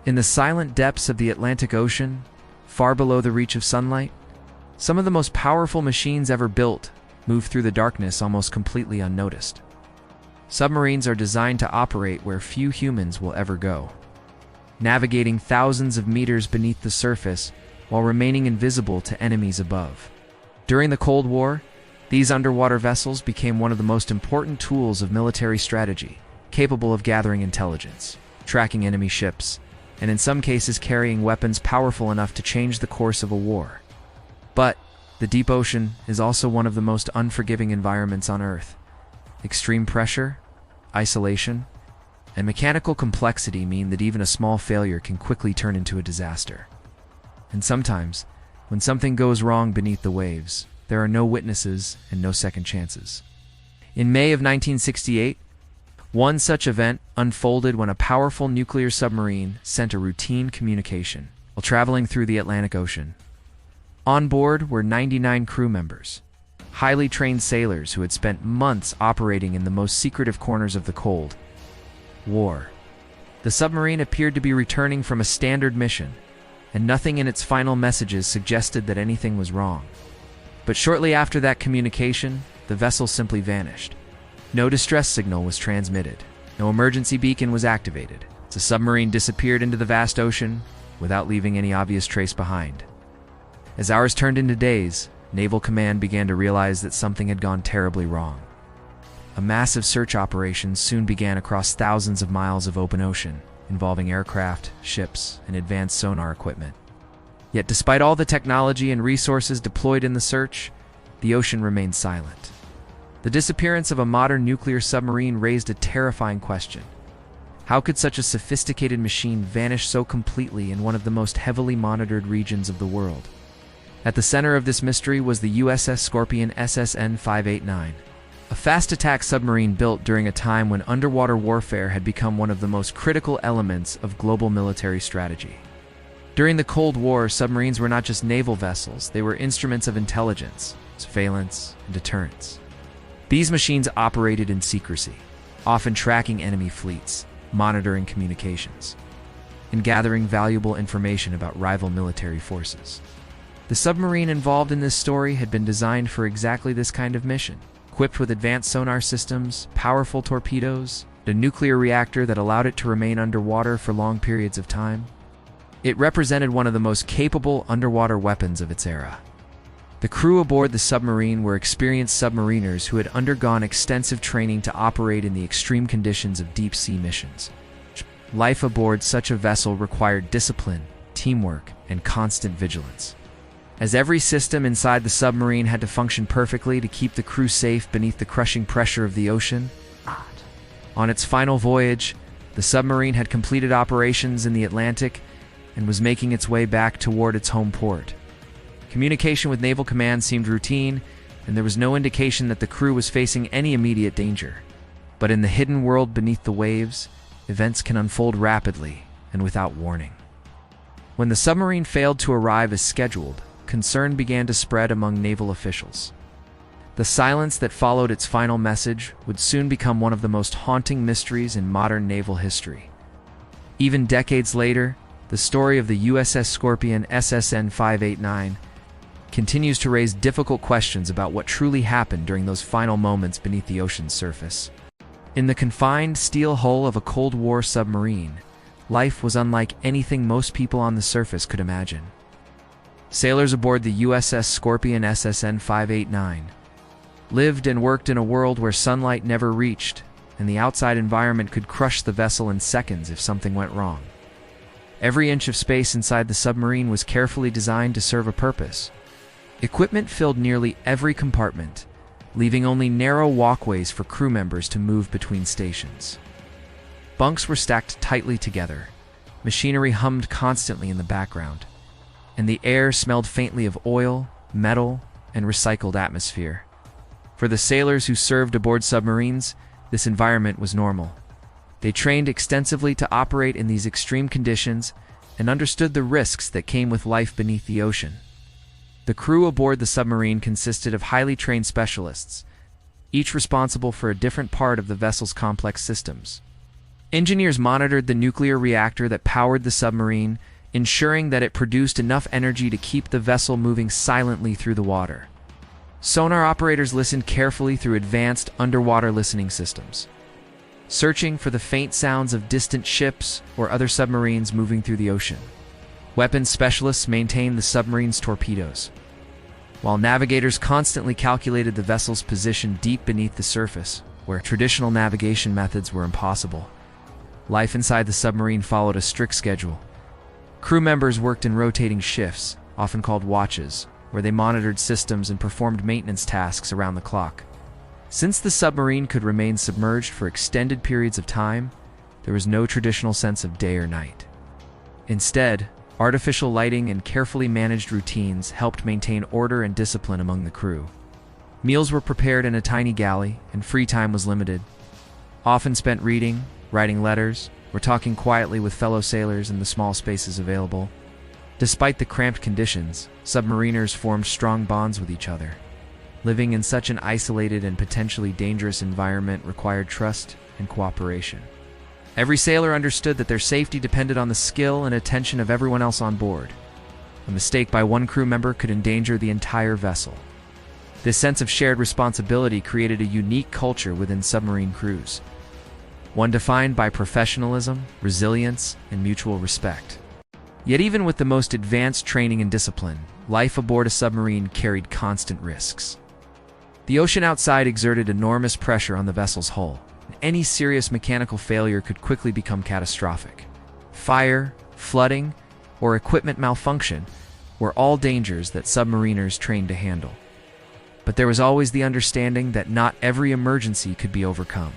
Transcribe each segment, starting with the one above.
In the silent depths of the Atlantic Ocean, far below the reach of sunlight, some of the most powerful machines ever built move through the darkness almost completely unnoticed. Submarines are designed to operate where few humans will ever go, navigating thousands of meters beneath the surface while remaining invisible to enemies above. During the Cold War, these underwater vessels became one of the most important tools of military strategy, capable of gathering intelligence, tracking enemy ships, and in some cases carrying weapons powerful enough to change the course of a war. But the deep ocean is also one of the most unforgiving environments on Earth. Extreme pressure, isolation, and mechanical complexity mean that even a small failure can quickly turn into a disaster. And sometimes, when something goes wrong beneath the waves, there are no witnesses and no second chances. In May of 1968, one such event unfolded when a powerful nuclear submarine sent a routine communication while traveling through the Atlantic Ocean. On board were 99 crew members, highly trained sailors who had spent months operating in the most secretive corners of the Cold War. The submarine appeared to be returning from a standard mission, and nothing in its final messages suggested that anything was wrong. But shortly after that communication, the vessel simply vanished. No distress signal was transmitted. No emergency beacon was activated. The submarine disappeared into the vast ocean without leaving any obvious trace behind. As hours turned into days, Naval Command began to realize that something had gone terribly wrong. A massive search operation soon began across thousands of miles of open ocean, involving aircraft, ships, and advanced sonar equipment. Yet despite all the technology and resources deployed in the search, the ocean remained silent. The disappearance of a modern nuclear submarine raised a terrifying question. How could such a sophisticated machine vanish so completely in one of the most heavily monitored regions of the world? At the center of this mystery was the USS Scorpion SSN 589, a fast-attack submarine built during a time when underwater warfare had become one of the most critical elements of global military strategy. During the Cold War, submarines were not just naval vessels, they were instruments of intelligence, surveillance, and deterrence. These machines operated in secrecy, often tracking enemy fleets, monitoring communications, and gathering valuable information about rival military forces. The submarine involved in this story had been designed for exactly this kind of mission, equipped with advanced sonar systems, powerful torpedoes, and a nuclear reactor that allowed it to remain underwater for long periods of time. It represented one of the most capable underwater weapons of its era. The crew aboard the submarine were experienced submariners who had undergone extensive training to operate in the extreme conditions of deep-sea missions. Life aboard such a vessel required discipline, teamwork, and constant vigilance, as every system inside the submarine had to function perfectly to keep the crew safe beneath the crushing pressure of the ocean. On its final voyage, the submarine had completed operations in the Atlantic and was making its way back toward its home port. Communication with Naval Command seemed routine, and there was no indication that the crew was facing any immediate danger. But in the hidden world beneath the waves, events can unfold rapidly and without warning. When the submarine failed to arrive as scheduled, concern began to spread among naval officials. The silence that followed its final message would soon become one of the most haunting mysteries in modern naval history. Even decades later, the story of the USS Scorpion SSN 589 continues to raise difficult questions about what truly happened during those final moments beneath the ocean's surface. In the confined steel hull of a Cold War submarine, life was unlike anything most people on the surface could imagine. Sailors aboard the USS Scorpion SSN 589 lived and worked in a world where sunlight never reached, and the outside environment could crush the vessel in seconds if something went wrong. Every inch of space inside the submarine was carefully designed to serve a purpose. Equipment filled nearly every compartment, leaving only narrow walkways for crew members to move between stations. Bunks were stacked tightly together, machinery hummed constantly in the background, and the air smelled faintly of oil, metal, and recycled atmosphere. For the sailors who served aboard submarines, this environment was normal. They trained extensively to operate in these extreme conditions and understood the risks that came with life beneath the ocean. The crew aboard the submarine consisted of highly trained specialists, each responsible for a different part of the vessel's complex systems. Engineers monitored the nuclear reactor that powered the submarine, ensuring that it produced enough energy to keep the vessel moving silently through the water. Sonar operators listened carefully through advanced underwater listening systems, searching for the faint sounds of distant ships or other submarines moving through the ocean. Weapons specialists maintained the submarine's torpedoes, while navigators constantly calculated the vessel's position deep beneath the surface, where traditional navigation methods were impossible. Life inside the submarine followed a strict schedule. Crew members worked in rotating shifts, often called watches, where they monitored systems and performed maintenance tasks around the clock. Since the submarine could remain submerged for extended periods of time, there was no traditional sense of day or night. Instead, artificial lighting and carefully managed routines helped maintain order and discipline among the crew. Meals were prepared in a tiny galley, and free time was limited, often spent reading, writing letters, or talking quietly with fellow sailors in the small spaces available. Despite the cramped conditions, submariners formed strong bonds with each other. Living in such an isolated and potentially dangerous environment required trust and cooperation. Every sailor understood that their safety depended on the skill and attention of everyone else on board. A mistake by one crew member could endanger the entire vessel. This sense of shared responsibility created a unique culture within submarine crews, one defined by professionalism, resilience, and mutual respect. Yet even with the most advanced training and discipline, life aboard a submarine carried constant risks. The ocean outside exerted enormous pressure on the vessel's hull. Any serious mechanical failure could quickly become catastrophic. Fire, flooding, or equipment malfunction were all dangers that submariners trained to handle. But there was always the understanding that not every emergency could be overcome.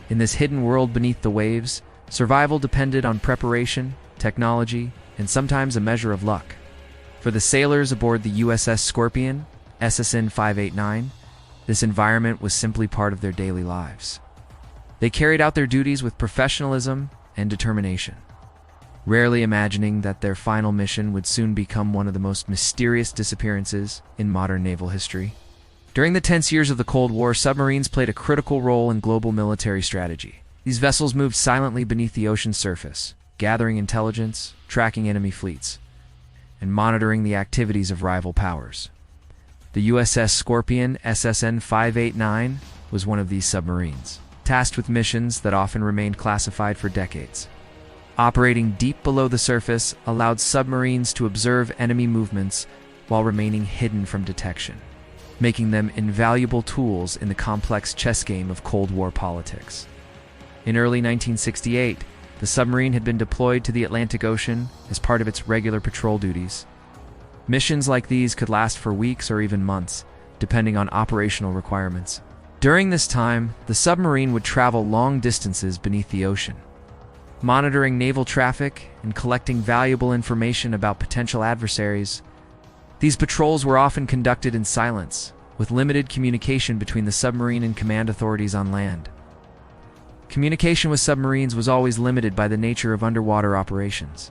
In this hidden world beneath the waves, survival depended on preparation, technology, and sometimes a measure of luck. For the sailors aboard the USS Scorpion, SSN 589, this environment was simply part of their daily lives. They carried out their duties with professionalism and determination, rarely imagining that their final mission would soon become one of the most mysterious disappearances in modern naval history. During the tense years of the Cold War, submarines played a critical role in global military strategy. These vessels moved silently beneath the ocean's surface, gathering intelligence, tracking enemy fleets, and monitoring the activities of rival powers. The USS Scorpion, SSN 589, was one of these submarines, tasked with missions that often remained classified for decades. Operating deep below the surface allowed submarines to observe enemy movements while remaining hidden from detection, making them invaluable tools in the complex chess game of Cold War politics. In early 1968, the submarine had been deployed to the Atlantic Ocean as part of its regular patrol duties. Missions like these could last for weeks or even months, depending on operational requirements. During this time, the submarine would travel long distances beneath the ocean, monitoring naval traffic and collecting valuable information about potential adversaries. These patrols were often conducted in silence, with limited communication between the submarine and command authorities on land. Communication with submarines was always limited by the nature of underwater operations.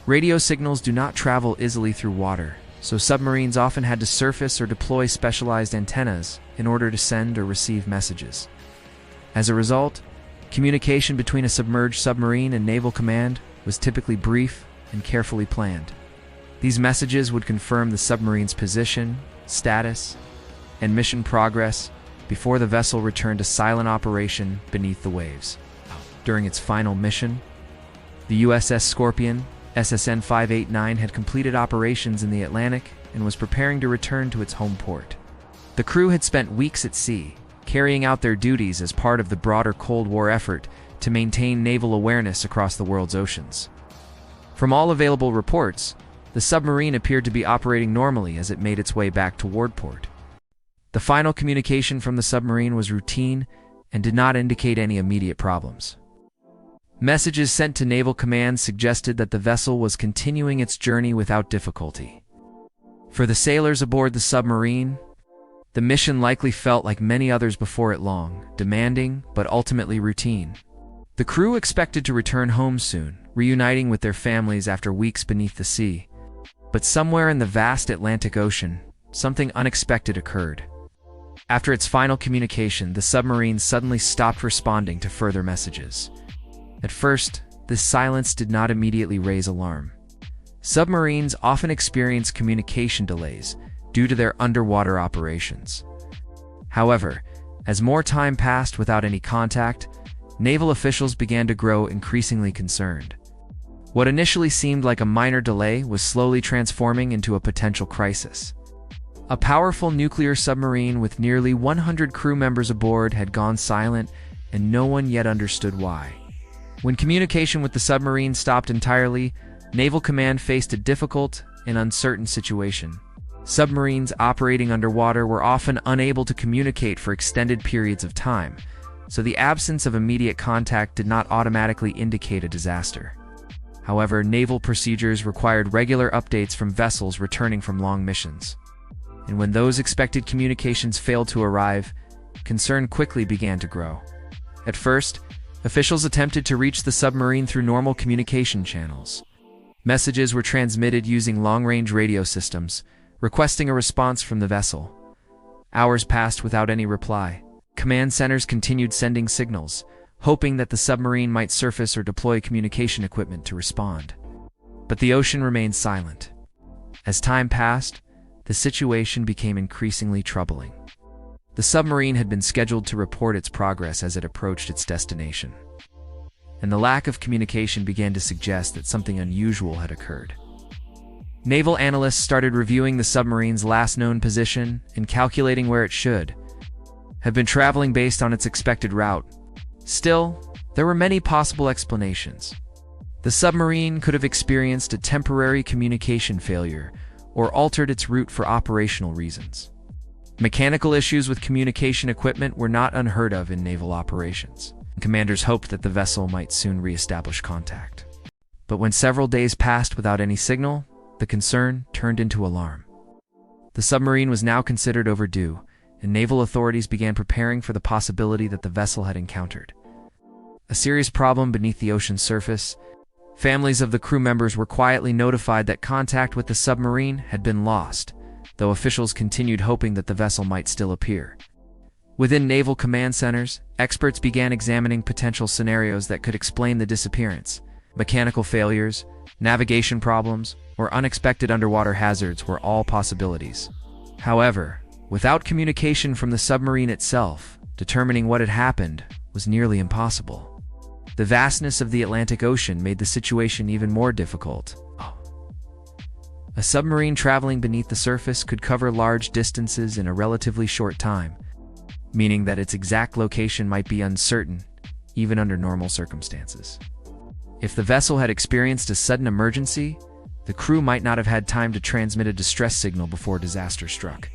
Radio signals do not travel easily through water, so submarines often had to surface or deploy specialized antennas in order to send or receive messages. As a result, communication between a submerged submarine and naval command was typically brief and carefully planned. These messages would confirm the submarine's position, status, and mission progress before the vessel returned to silent operation beneath the waves. During its final mission, the USS Scorpion, SSN 589, had completed operations in the Atlantic and was preparing to return to its home port. The crew had spent weeks at sea, carrying out their duties as part of the broader Cold War effort to maintain naval awareness across the world's oceans. From all available reports, the submarine appeared to be operating normally as it made its way back toward port. The final communication from the submarine was routine and did not indicate any immediate problems. Messages sent to naval command suggested that the vessel was continuing its journey without difficulty. For the sailors aboard the submarine, the mission likely felt like many others before it: long, demanding, but ultimately routine. The crew expected to return home soon, reuniting with their families after weeks beneath the sea. But somewhere in the vast Atlantic Ocean, something unexpected occurred. After its final communication, the submarine suddenly stopped responding to further messages. At first, this silence did not immediately raise alarm. Submarines often experience communication delays due to their underwater operations. However, as more time passed without any contact, naval officials began to grow increasingly concerned. What initially seemed like a minor delay was slowly transforming into a potential crisis. A powerful nuclear submarine with nearly 100 crew members aboard had gone silent, and no one yet understood why. When communication with the submarine stopped entirely, Naval Command faced a difficult and uncertain situation. Submarines operating underwater were often unable to communicate for extended periods of time, so the absence of immediate contact did not automatically indicate a disaster. However, naval procedures required regular updates from vessels returning from long missions. And when those expected communications failed to arrive, concern quickly began to grow. At first, officials attempted to reach the submarine through normal communication channels. Messages were transmitted using long-range radio systems, requesting a response from the vessel. Hours passed without any reply. Command centers continued sending signals, hoping that the submarine might surface or deploy communication equipment to respond. But the ocean remained silent. As time passed, the situation became increasingly troubling. The submarine had been scheduled to report its progress as it approached its destination, and the lack of communication began to suggest that something unusual had occurred. Naval analysts started reviewing the submarine's last known position and calculating where it should have been traveling based on its expected route. Still, there were many possible explanations. The submarine could have experienced a temporary communication failure or altered its route for operational reasons. Mechanical issues with communication equipment were not unheard of in naval operations. Commanders hoped that the vessel might soon re-establish contact. But when several days passed without any signal, the concern turned into alarm. The submarine was now considered overdue, and naval authorities began preparing for the possibility that the vessel had encountered a serious problem beneath the ocean's surface. Families of the crew members were quietly notified that contact with the submarine had been lost, though officials continued hoping that the vessel might still appear. Within naval command centers, experts began examining potential scenarios that could explain the disappearance. Mechanical failures, navigation problems, or unexpected underwater hazards were all possibilities. However, without communication from the submarine itself, determining what had happened was nearly impossible. The vastness of the Atlantic Ocean made the situation even more difficult. A submarine traveling beneath the surface could cover large distances in a relatively short time, meaning that its exact location might be uncertain, even under normal circumstances. If the vessel had experienced a sudden emergency, the crew might not have had time to transmit a distress signal before disaster struck.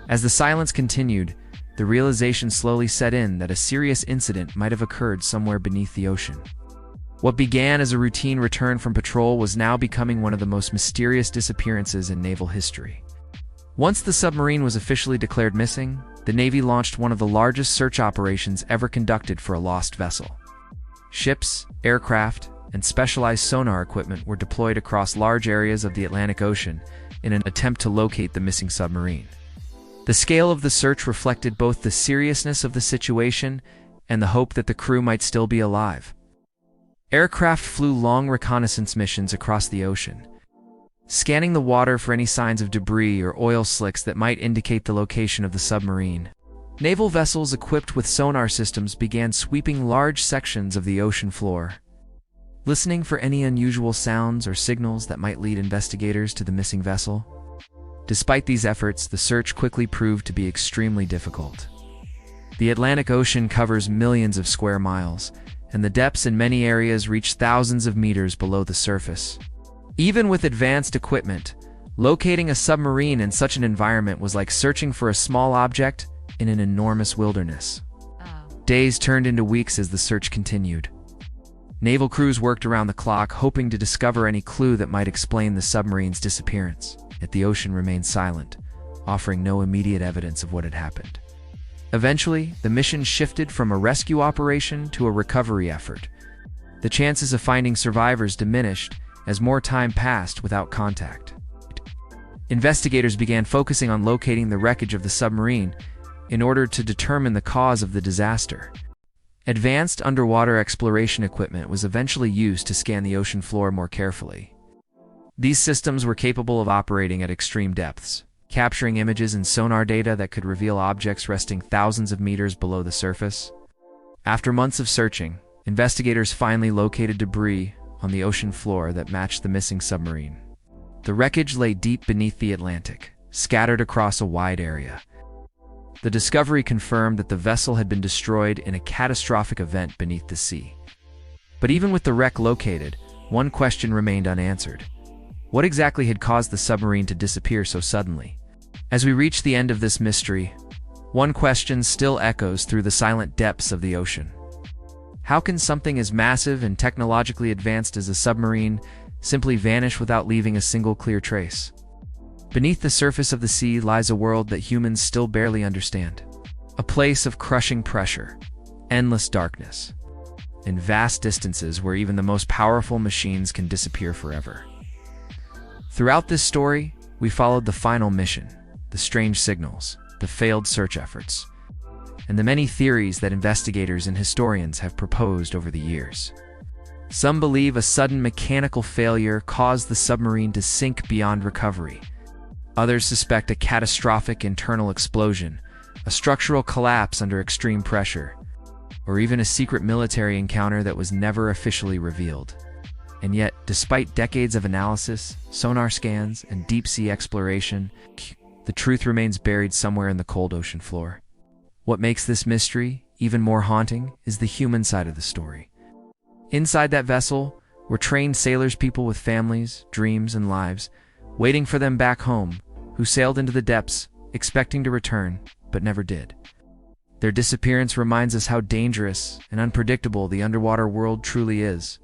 As the silence continued, the realization slowly set in that a serious incident might have occurred somewhere beneath the ocean. What began as a routine return from patrol was now becoming one of the most mysterious disappearances in naval history. Once the submarine was officially declared missing, the Navy launched one of the largest search operations ever conducted for a lost vessel. Ships, aircraft, and specialized sonar equipment were deployed across large areas of the Atlantic Ocean in an attempt to locate the missing submarine. The scale of the search reflected both the seriousness of the situation and the hope that the crew might still be alive. Aircraft flew long reconnaissance missions across the ocean, scanning the water for any signs of debris or oil slicks that might indicate the location of the submarine. Naval vessels equipped with sonar systems began sweeping large sections of the ocean floor, listening for any unusual sounds or signals that might lead investigators to the missing vessel. Despite these efforts, the search quickly proved to be extremely difficult. The Atlantic Ocean covers millions of square miles, and the depths in many areas reach thousands of meters below the surface. Even with advanced equipment, locating a submarine in such an environment was like searching for a small object in an enormous wilderness. Days turned into weeks as the search continued. Naval crews worked around the clock, hoping to discover any clue that might explain the submarine's disappearance. Yet the ocean remained silent, offering no immediate evidence of what had happened. Eventually, the mission shifted from a rescue operation to a recovery effort. The chances of finding survivors diminished as more time passed without contact. Investigators began focusing on locating the wreckage of the submarine in order to determine the cause of the disaster. Advanced underwater exploration equipment was eventually used to scan the ocean floor more carefully. These systems were capable of operating at extreme depths, capturing images and sonar data that could reveal objects resting thousands of meters below the surface. After months of searching, investigators finally located debris on the ocean floor that matched the missing submarine. The wreckage lay deep beneath the Atlantic, scattered across a wide area. The discovery confirmed that the vessel had been destroyed in a catastrophic event beneath the sea. But even with the wreck located, one question remained unanswered. What exactly had caused the submarine to disappear so suddenly? As we reach the end of this mystery, one question still echoes through the silent depths of the ocean. How can something as massive and technologically advanced as a submarine simply vanish without leaving a single clear trace? Beneath the surface of the sea lies a world that humans still barely understand. A place of crushing pressure, endless darkness, and vast distances where even the most powerful machines can disappear forever. Throughout this story, we followed the final mission, the strange signals, the failed search efforts, and the many theories that investigators and historians have proposed over the years. Some believe a sudden mechanical failure caused the submarine to sink beyond recovery. Others suspect a catastrophic internal explosion, a structural collapse under extreme pressure, or even a secret military encounter that was never officially revealed. And yet, despite decades of analysis, sonar scans, and deep-sea exploration, the truth remains buried somewhere in the cold ocean floor. What makes this mystery even more haunting is the human side of the story. Inside that vessel were trained sailors, people with families, dreams, and lives, waiting for them back home, who sailed into the depths, expecting to return, but never did. Their disappearance reminds us how dangerous and unpredictable the underwater world truly is.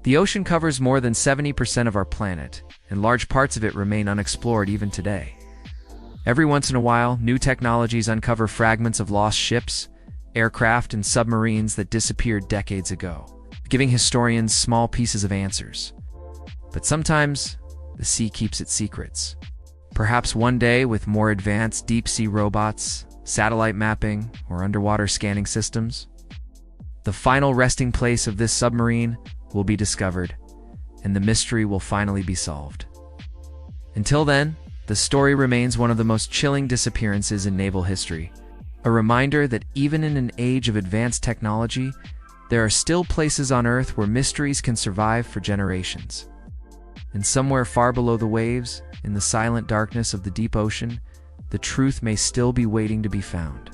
The ocean covers more than 70% of our planet, and large parts of it remain unexplored even today. Every once in a while, new technologies uncover fragments of lost ships, aircraft, and submarines that disappeared decades ago, giving historians small pieces of answers. But sometimes, the sea keeps its secrets. Perhaps one day, with more advanced deep-sea robots, satellite mapping, or underwater scanning systems, the final resting place of this submarine will be discovered, and the mystery will finally be solved. Until then, the story remains one of the most chilling disappearances in naval history, a reminder that even in an age of advanced technology, there are still places on Earth where mysteries can survive for generations. And somewhere far below the waves, in the silent darkness of the deep ocean, the truth may still be waiting to be found.